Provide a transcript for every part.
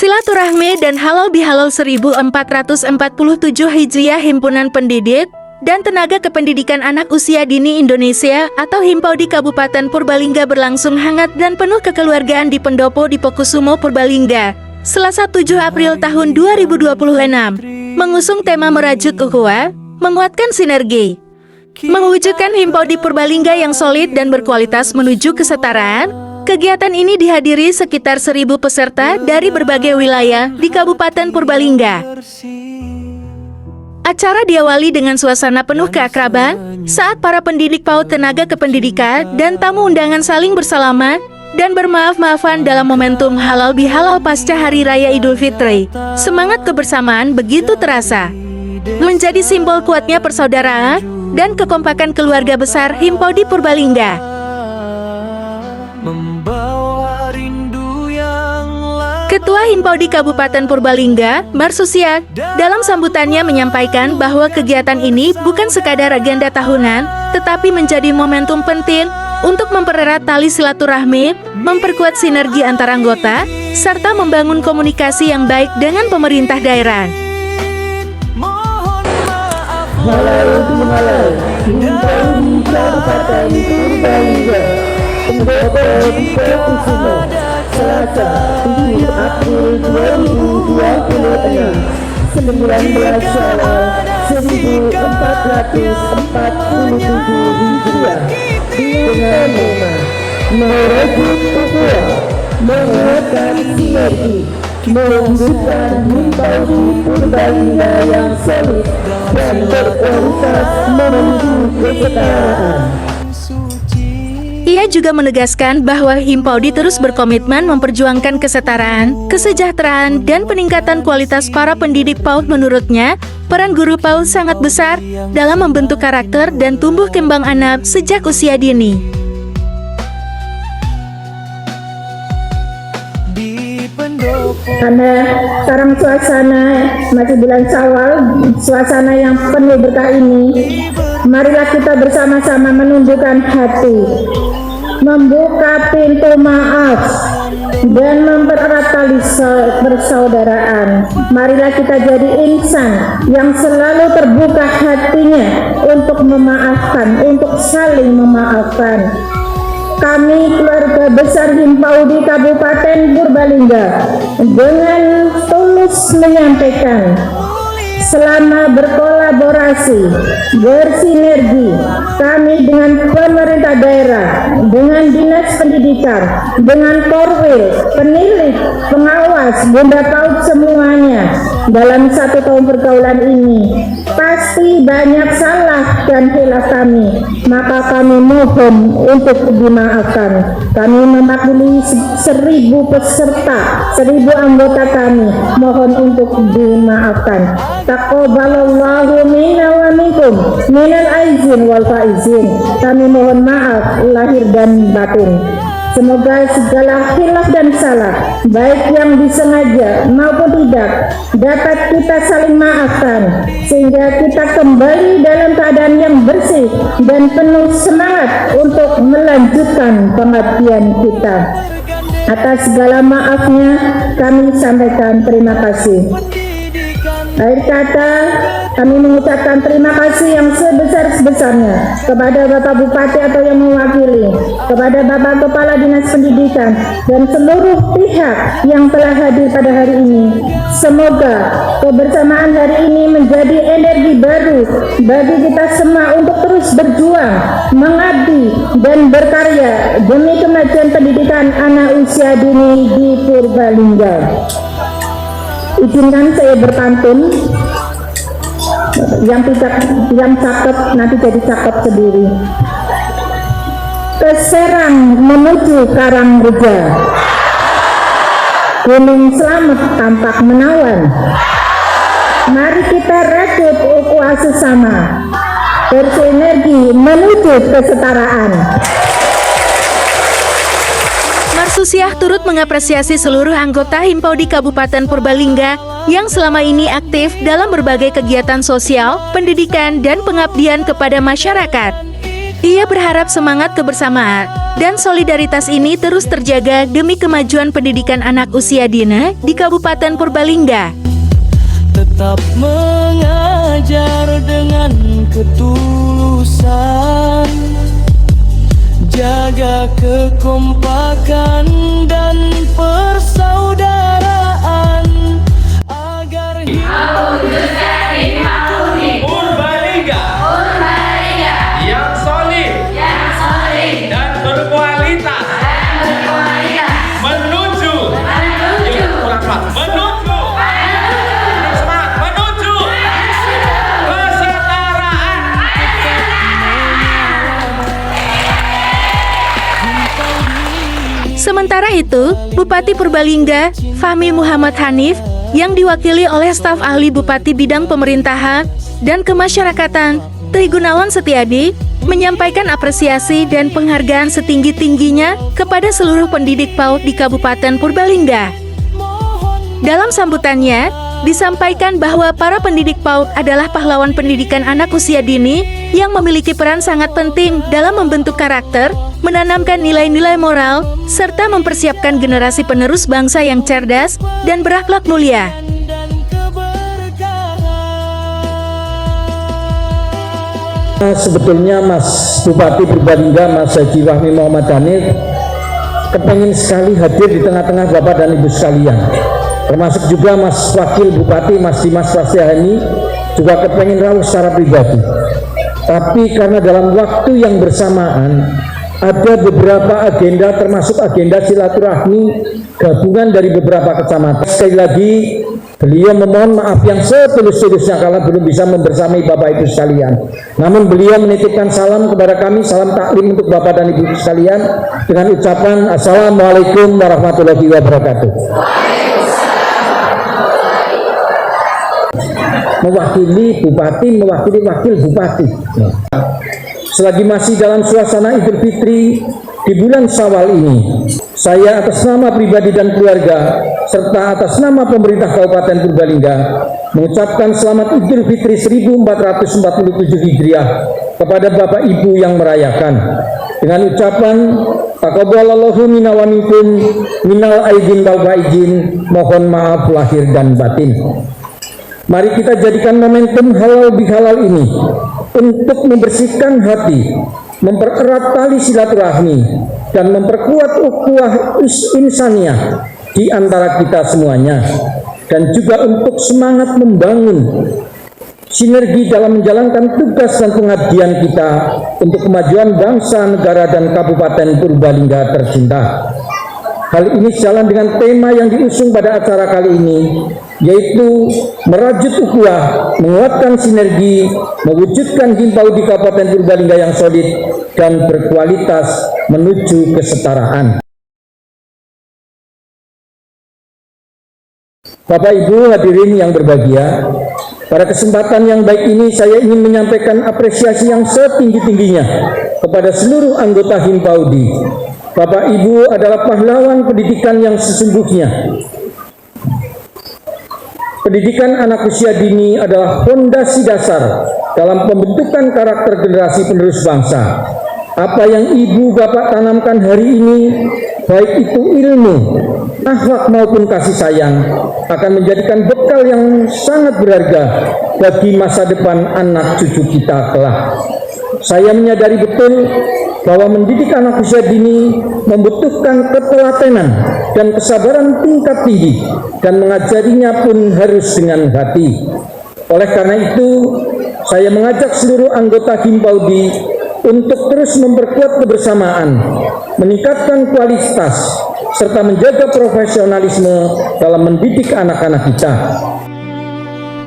Silaturahmi dan Halal Bihalal 1447 Hijriah Himpunan Pendidik dan Tenaga Kependidikan Anak Usia Dini Indonesia atau Himpau di Kabupaten Purbalingga berlangsung hangat dan penuh kekeluargaan di Pendopo Dipokusumo Purbalingga, Selasa 7 April tahun 2026, mengusung tema merajut ukhuwah, menguatkan sinergi. Mewujudkan Himpau di Purbalingga yang solid dan berkualitas menuju kesetaraan. Kegiatan ini dihadiri sekitar 1.000 peserta dari berbagai wilayah di Kabupaten Purbalingga. Acara diawali dengan suasana penuh keakraban saat para pendidik PAUD tenaga kependidikan dan tamu undangan saling bersalaman dan bermaaf-maafan dalam momentum halal bihalal pasca Hari Raya Idul Fitri. Semangat kebersamaan begitu terasa, menjadi simbol kuatnya persaudaraan dan kekompakan keluarga besar Himpau di Purbalingga. Ketua Himpau di Kabupaten Purbalingga, Marsusiak, dalam sambutannya menyampaikan bahwa kegiatan ini bukan sekadar agenda tahunan, tetapi menjadi momentum penting untuk mempererat tali silaturahmi, memperkuat sinergi antar anggota, serta membangun komunikasi yang baik dengan pemerintah daerah. Halal bihalal, Himpau di Kabupaten Purbalingga, Pendopo Dipokusumo, Selasa 7 April 2026, 19 Syawal 1447 Hijriah, dengan tema merajut ukhuwah, menguatkan sinergi, mewujudkan Himpau di Purbalingga yang solid dan berkualitas menuju kesetaraan. Ia juga menegaskan bahwa Himpaudi terus berkomitmen memperjuangkan kesetaraan, kesejahteraan, dan peningkatan kualitas para pendidik PAUD. Menurutnya, peran guru PAUD sangat besar dalam membentuk karakter dan tumbuh kembang anak sejak usia dini. Karena sekarang suasana masih bulan Syawal, suasana yang penuh berkah ini, marilah kita bersama-sama menundukkan hati, membuka pintu maaf, dan mempererat tali persaudaraan. Marilah kita jadi insan yang selalu terbuka hatinya untuk memaafkan, untuk saling memaafkan. Kami keluarga besar Himpau di Kabupaten Purbalingga dengan tulus menyampaikan, selama berkolaborasi, bersinergi, kami dengan pemerintah daerah, dengan dinas pendidikan, dengan korwil, penilik, pengawas, bunda PAUD semuanya dalam 1 tahun pergaulan ini pasti banyak salah dan khilaf kami, maka kami mohon untuk dimaafkan. Kami mewakili 1.000 peserta, 1.000 anggota kami, mohon untuk dimaafkan. Taqabbalallahu minna wa minkum minal aizin wal faizin. Kami mohon maaf lahir dan batin. Semoga segala khilaf dan salah, baik yang disengaja maupun tidak, dapat kita saling maafkan, sehingga kita kembali dalam keadaan yang bersih dan penuh semangat untuk melanjutkan pengabdian kita. Atas segala maafnya, kami sampaikan terima kasih. Akhir kata, kami mengucapkan terima kasih yang sebesar-besarnya kepada Bapak Bupati atau yang mewakili, kepada Bapak Kepala Dinas Pendidikan, dan seluruh pihak yang telah hadir pada hari ini. Semoga kebersamaan hari ini menjadi energi baru bagi kita semua untuk terus berjuang, mengabdi, dan berkarya demi kemajuan pendidikan anak usia dini di Purbalingga. Izinkan saya berpantun, yang cakep nanti jadi cakep sendiri. Ke Serang menuju Karangreja, Gunung Slamet tampak menawan. Mari kita rajut ukhuwah sesama, bersinergi menuju kesetaraan. Marsusiah turut mengapresiasi seluruh anggota Himpau di Kabupaten Purbalingga yang selama ini aktif dalam berbagai kegiatan sosial, pendidikan, dan pengabdian kepada masyarakat. Ia berharap semangat kebersamaan dan solidaritas ini terus terjaga demi kemajuan pendidikan anak usia dini di Kabupaten Purbalingga. Tetap mengajar dengan ketulusan, jaga kekompakan dan persaudaraan agar Purbalingga yang solid dan berkualitas menuju kesetaraan. Sementara itu, Bupati Purbalingga, Fahmi Muhammad Hanif, yang diwakili oleh staf ahli Bupati Bidang Pemerintahan dan Kemasyarakatan, Tri Gunawan Setiadi, menyampaikan apresiasi dan penghargaan setinggi-tingginya kepada seluruh pendidik PAUD di Kabupaten Purbalingga. Dalam sambutannya, disampaikan bahwa para pendidik PAUD adalah pahlawan pendidikan anak usia dini yang memiliki peran sangat penting dalam membentuk karakter, menanamkan nilai-nilai moral, serta mempersiapkan generasi penerus bangsa yang cerdas dan berakhlak mulia. Sebetulnya Mas Bupati Purbalingga, Mas Haji Fahmi Muhammad Hanif, kepengen sekali hadir di tengah-tengah Bapak dan Ibu sekalian. Termasuk juga Mas Wakil Bupati, Mas Dimas Prasyahani, juga kepengen rawuh secara pribadi. Tapi karena dalam waktu yang bersamaan, ada beberapa agenda termasuk agenda silaturahmi gabungan dari beberapa kecamatan. Sekali lagi, beliau memohon maaf yang setulus-tulusnya kalau belum bisa membersamai Bapak Ibu sekalian. Namun beliau menitipkan salam kepada kami, salam taklim untuk Bapak dan Ibu sekalian dengan ucapan Assalamualaikum warahmatullahi wabarakatuh. Mewakili Bupati, mewakili Wakil Bupati. Selagi masih dalam suasana Idul Fitri di bulan Syawal ini, saya atas nama pribadi dan keluarga serta atas nama pemerintah Kabupaten Purbalingga mengucapkan selamat Idul Fitri 1447 Hijriah kepada Bapak Ibu yang merayakan dengan ucapan taqabbalallahu minna wa minkum minal aidin wal faizin, mohon maaf lahir dan batin. Mari kita jadikan momentum halal bihalal ini untuk membersihkan hati, mempererat tali silaturahmi, dan memperkuat ukhuwah insaniyah di antara kita semuanya, dan juga untuk semangat membangun sinergi dalam menjalankan tugas dan pengabdian kita untuk kemajuan bangsa, negara, dan Kabupaten Purbalingga tercinta. Hal ini sejalan dengan tema yang diusung pada acara kali ini, yaitu merajut ukhuwah, menguatkan sinergi, mewujudkan himpau di Kabupaten Purbalingga yang solid dan berkualitas menuju kesetaraan. Bapak Ibu hadirin yang berbahagia, pada kesempatan yang baik ini saya ingin menyampaikan apresiasi yang setinggi-tingginya kepada seluruh anggota Himpaudi. Bapak Ibu adalah pahlawan pendidikan yang sesungguhnya. Pendidikan anak usia dini adalah fondasi dasar dalam pembentukan karakter generasi penerus bangsa. Apa yang ibu bapak tanamkan hari ini, baik itu ilmu, akhlak maupun kasih sayang, akan menjadikan bekal yang sangat berharga bagi masa depan anak cucu kita kelak. Saya menyadari betul bahwa mendidik anak usia dini membutuhkan ketelatenan dan kesabaran tingkat tinggi, dan mengajarinya pun harus dengan hati. Oleh karena itu, saya mengajak seluruh anggota Himpaudi untuk terus memperkuat kebersamaan, meningkatkan kualitas, serta menjaga profesionalisme dalam mendidik anak-anak kita.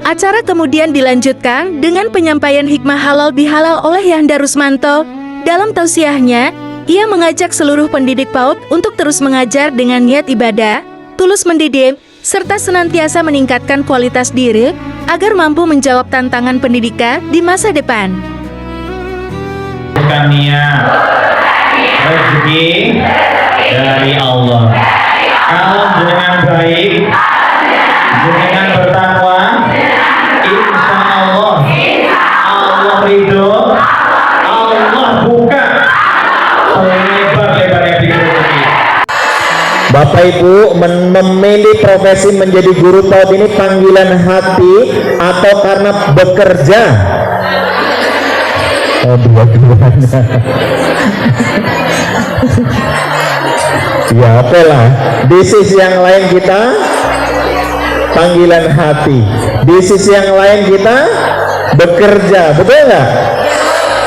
Acara kemudian dilanjutkan dengan penyampaian hikmah halal bihalal oleh Yanda Rusmanto. Dalam tausiahnya, ia mengajak seluruh pendidik PAUD untuk terus mengajar dengan niat ibadah, tulus mendidik, serta senantiasa meningkatkan kualitas diri agar mampu menjawab tantangan pendidikan di masa depan. Bukan niat, rezeki dari Allah. Kalau dengan baik, dengan bertakwa, insya Allah, Allah ridho, Allah buka Bapak Ibu memilih profesi menjadi guru PAUD ini panggilan hati atau karena bekerja? Oh, dua-duanya. Ya apalah, di sisi yang lain kita panggilan hati, di sisi yang lain kita bekerja, betul nggak?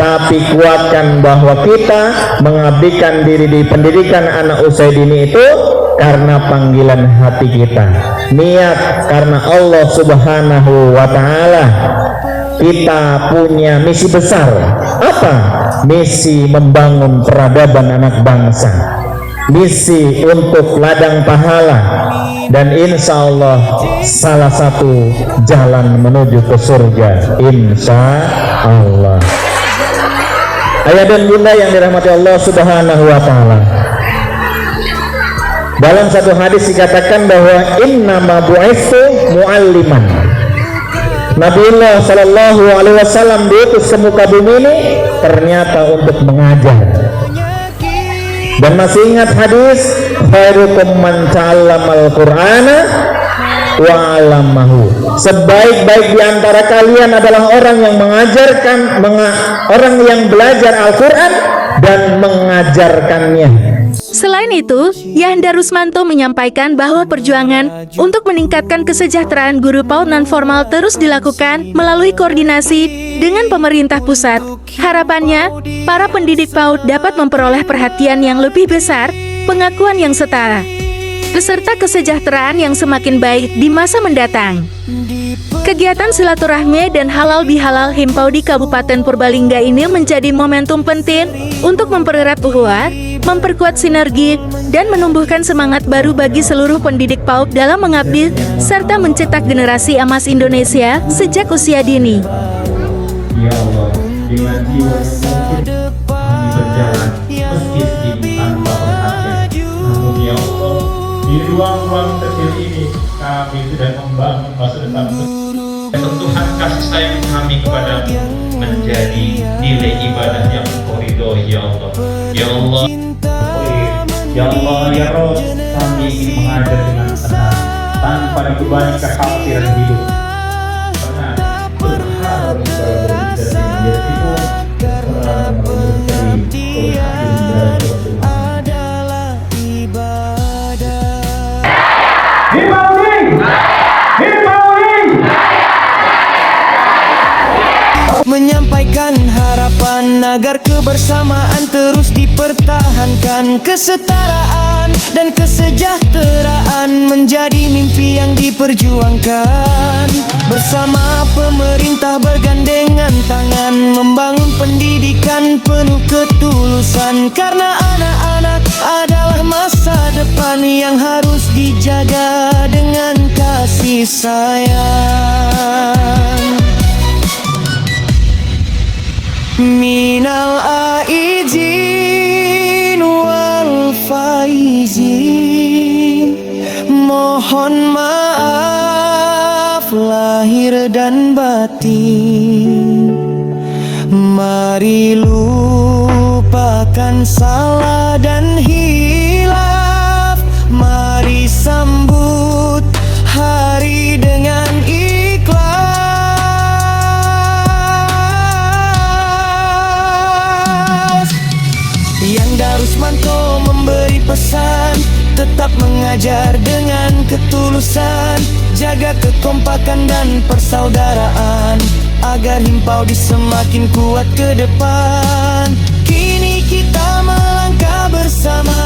Tapi kuatkan bahwa kita mengabdikan diri di pendidikan anak usia dini itu karena panggilan hati kita, niat karena Allah Subhanahu wa Ta'ala. Kita punya misi besar. Apa? Misi membangun peradaban anak bangsa, misi untuk ladang pahala, dan insya Allah salah satu jalan menuju ke surga, insya Allah. Ayah dan bunda yang dirahmati Allah Subhanahu wa Ta'ala, dalam satu hadis dikatakan bahwa innama bu'itsu mu'alliman. Nabiullah Shallallahu Alaihi Wasallam diutus ke muka bumi ini ternyata untuk mengajar. Dan masih ingat hadis, khairukum man ta'allamal Qur'ana wa 'allamahu. Sebaik-baik di antara kalian adalah orang yang mengajarkan, orang yang belajar Al-Qur'an dan mengajarkannya. Selain itu, Yahanda Rusmanto menyampaikan bahwa perjuangan untuk meningkatkan kesejahteraan guru PAUD non-formal terus dilakukan melalui koordinasi dengan pemerintah pusat. Harapannya, para pendidik PAUD dapat memperoleh perhatian yang lebih besar, pengakuan yang setara, beserta kesejahteraan yang semakin baik di masa mendatang. Kegiatan silaturahmi dan halal bihalal himpau di Kabupaten Purbalingga ini menjadi momentum penting untuk mempererat ukhuwah, memperkuat sinergi, dan menumbuhkan semangat baru bagi seluruh pendidik PAUD dalam mengabdi serta mencetak generasi emas Indonesia sejak usia dini. Ya Allah, dengan jiwa yang mungkin kami berjalan meski sedikit tanpa perhatian. Namun ya Allah, di ruang-ruang kecil ini kami sudah membangun masa depan. Sentuhan kasih sayang kami kepadamu menjadi nilai ibadah yang Engkau ridhoi ya Allah. Ya Allah, ya Allah, ya Rob, kami ingin mengajar dengan tenang tanpa dibebani kekhawatiran hidup. Karena berharap berbicara dengan itu adalah ibadah. Menyampaikan harapan agar kebersamaan terus dipertahankan, kesetaraan dan kesejahteraan menjadi mimpi yang diperjuangkan. Bersama pemerintah bergandengan tangan membangun pendidikan penuh ketulusan, karena anak-anak adalah masa depan yang harus dijaga dengan kasih sayang. Minal aizin wal faizin, mohon maaf lahir dan batin. Mari lupakan salah dan hilaf, mari sambut hari dengan Rusmanto memberi pesan, tetap mengajar dengan ketulusan, jaga kekompakan dan persaudaraan, agar himpau semakin kuat ke depan. Kini kita melangkah bersama